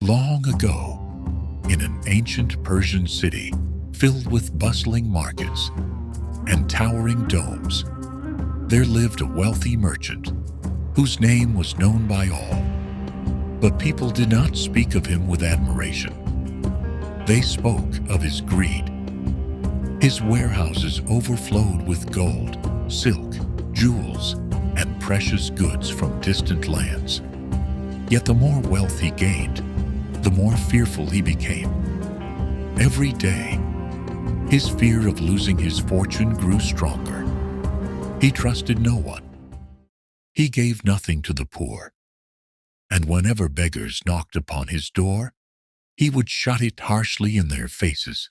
Long ago, in an ancient Persian city filled with bustling markets and towering domes, there lived a wealthy merchant whose name was known by all. But people did not speak of him with admiration. They spoke of his greed. His warehouses overflowed with gold, silk, jewels, and precious goods from distant lands. Yet the more wealth he gained, the more fearful he became. Every day, his fear of losing his fortune grew stronger. He trusted no one. He gave nothing to the poor. And whenever beggars knocked upon his door, he would shut it harshly in their faces.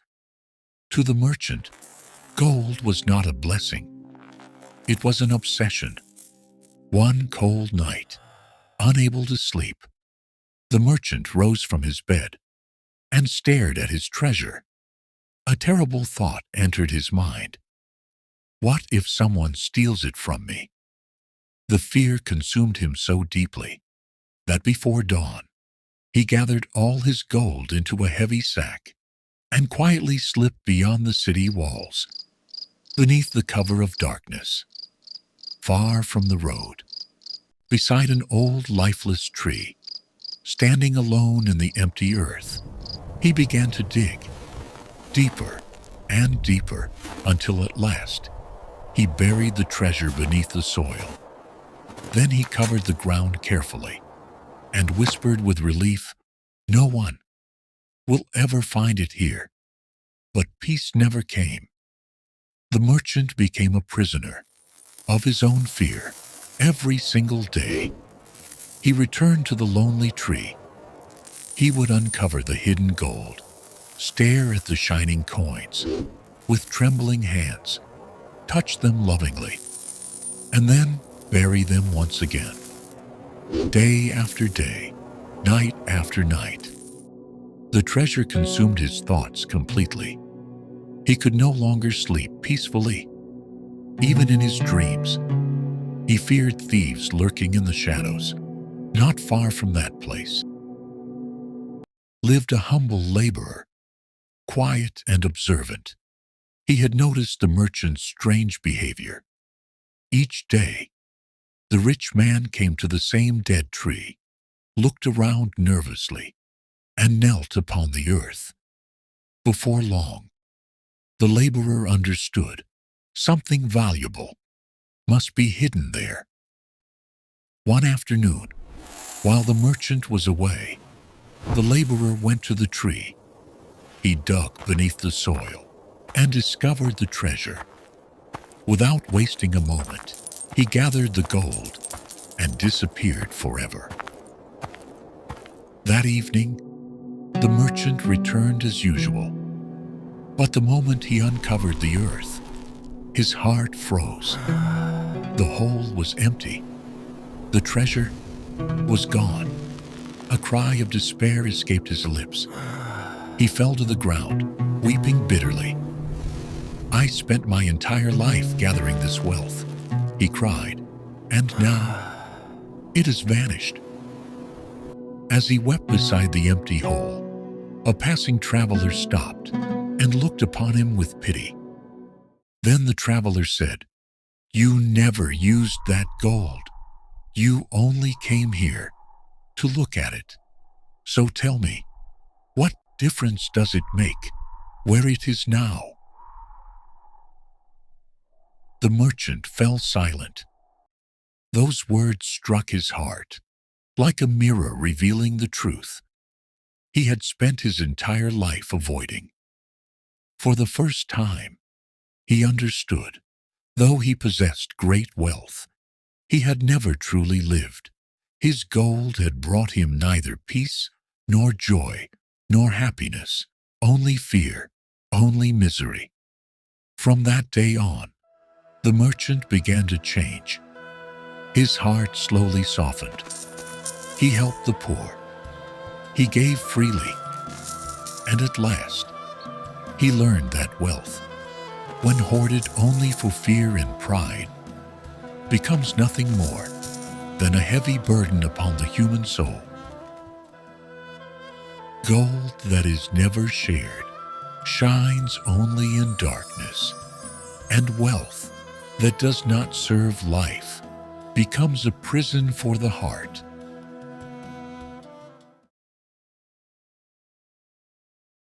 To the merchant, gold was not a blessing. It was an obsession. One cold night, unable to sleep, the merchant rose from his bed and stared at his treasure. A terrible thought entered his mind. What if someone steals it from me? The fear consumed him so deeply that before dawn, he gathered all his gold into a heavy sack and quietly slipped beyond the city walls, beneath the cover of darkness, far from the road, beside an old lifeless tree. Standing alone in the empty earth, he began to dig, deeper and deeper, until at last he buried the treasure beneath the soil. Then he covered the ground carefully and whispered with relief, "No one will ever find it here." But peace never came. The merchant became a prisoner of his own fear. Every single day, he returned to the lonely tree. He would uncover the hidden gold, stare at the shining coins with trembling hands, touch them lovingly, and then bury them once again. Day after day, night after night, the treasure consumed his thoughts completely. He could no longer sleep peacefully. Even in his dreams, he feared thieves lurking in the shadows. Not far from that place lived a humble laborer, quiet and observant. He had noticed the merchant's strange behavior. Each day, the rich man came to the same dead tree, looked around nervously, and knelt upon the earth. Before long, the laborer understood something valuable must be hidden there. One afternoon, while the merchant was away, the laborer went to the tree. He dug beneath the soil and discovered the treasure. Without wasting a moment, he gathered the gold and disappeared forever. That evening, the merchant returned as usual. But the moment he uncovered the earth, his heart froze. The hole was empty. The treasure was gone. A cry of despair escaped his lips. He fell to the ground, weeping bitterly. "I spent my entire life gathering this wealth," he cried, "and now it has vanished." As he wept beside the empty hole, a passing traveler stopped and looked upon him with pity. Then the traveler said, "You never used that gold. You only came here to look at it. So tell me, what difference does it make where it is now?" The merchant fell silent. Those words struck his heart, like a mirror revealing the truth he had spent his entire life avoiding. For the first time, he understood. Though he possessed great wealth, he had never truly lived. His gold had brought him neither peace, nor joy, nor happiness, only fear, only misery. From that day on, the merchant began to change. His heart slowly softened. He helped the poor. He gave freely. And at last, he learned that wealth, when hoarded only for fear and pride, becomes nothing more than a heavy burden upon the human soul. Gold that is never shared shines only in darkness, and wealth that does not serve life becomes a prison for the heart.